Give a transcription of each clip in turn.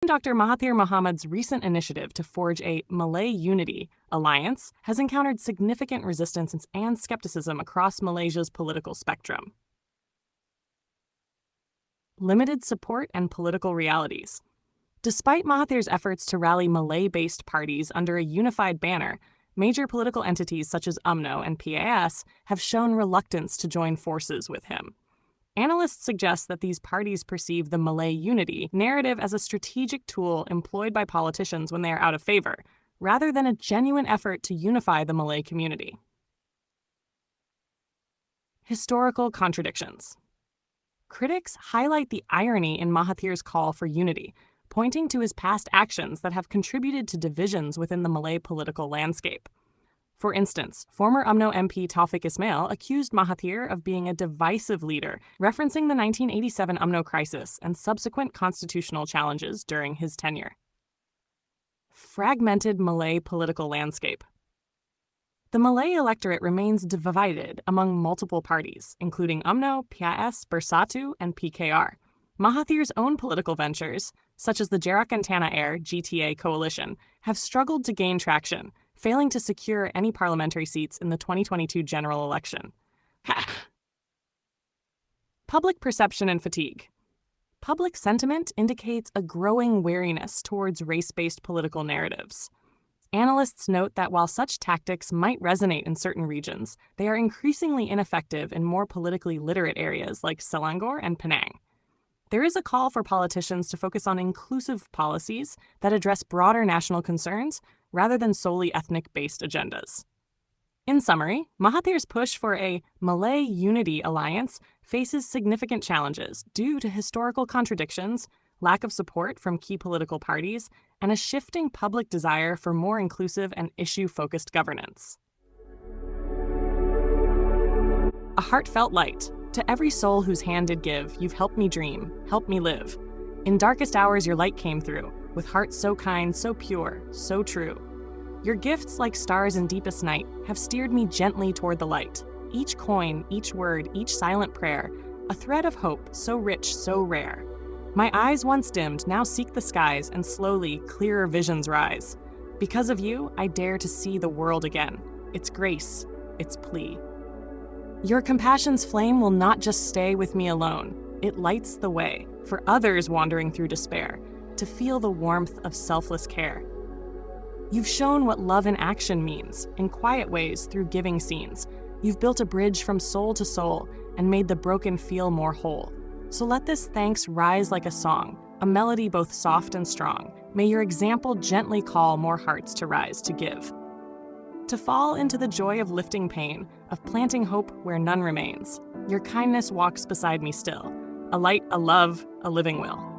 Dr. Mahathir Mohamad's recent initiative to forge a Malay Unity alliance has encountered significant resistance and skepticism across Malaysia's political spectrum. Limited support and political realities. Despite Mahathir's efforts to rally Malay-based parties under a unified banner, major political entities such as UMNO and PAS have shown reluctance to join forces with him. Analysts suggest that these parties perceive the Malay unity narrative as a strategic tool employed by politicians when they are out of favor, rather than a genuine effort to unify the Malay community. Historical contradictions. Critics highlight the irony in Mahathir's call for unity, pointing to his past actions that have contributed to divisions within the Malay political landscape. For instance, former UMNO MP Tawfik Ismail accused Mahathir of being a divisive leader, referencing the 1987 UMNO crisis and subsequent constitutional challenges during his tenure. Fragmented Malay political landscape. The Malay electorate remains divided among multiple parties, including UMNO, PAS, Bersatu, and PKR. Mahathir's own political ventures, such as the Jerakan Tanah Air (GTA) coalition, have struggled to gain traction, failing to secure any parliamentary seats in the 2022 general election. Public perception and fatigue. Public sentiment indicates a growing wariness towards race-based political narratives. Analysts note that while such tactics might resonate in certain regions, they are increasingly ineffective in more politically literate areas like Selangor and Penang. There is a call for politicians to focus on inclusive policies that address broader national concerns rather than solely ethnic-based agendas. In summary, Mahathir's push for a Malay Unity alliance faces significant challenges due to historical contradictions, lack of support from key political parties, and a shifting public desire for more inclusive and issue-focused governance. A heartfelt light. To every soul whose hand did give, you've helped me dream, helped me live. In darkest hours your light came through, with hearts so kind, so pure, so true. Your gifts, like stars in deepest night, have steered me gently toward the light. Each coin, each word, each silent prayer, a thread of hope, so rich, so rare. My eyes once dimmed, now seek the skies, and slowly, clearer visions rise. Because of you, I dare to see the world again. Its grace, its plea. Your compassion's flame will not just stay with me alone. It lights the way for others wandering through despair to feel the warmth of selfless care. You've shown what love in action means, in quiet ways through giving scenes. You've built a bridge from soul to soul and made the broken feel more whole. So let this thanks rise like a song, a melody both soft and strong. May your example gently call more hearts to rise to give. To fall into the joy of lifting pain, of planting hope where none remains. Your kindness walks beside me still, a light, a love, a living will.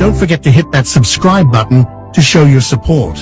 Don't forget to hit that subscribe button to show your support.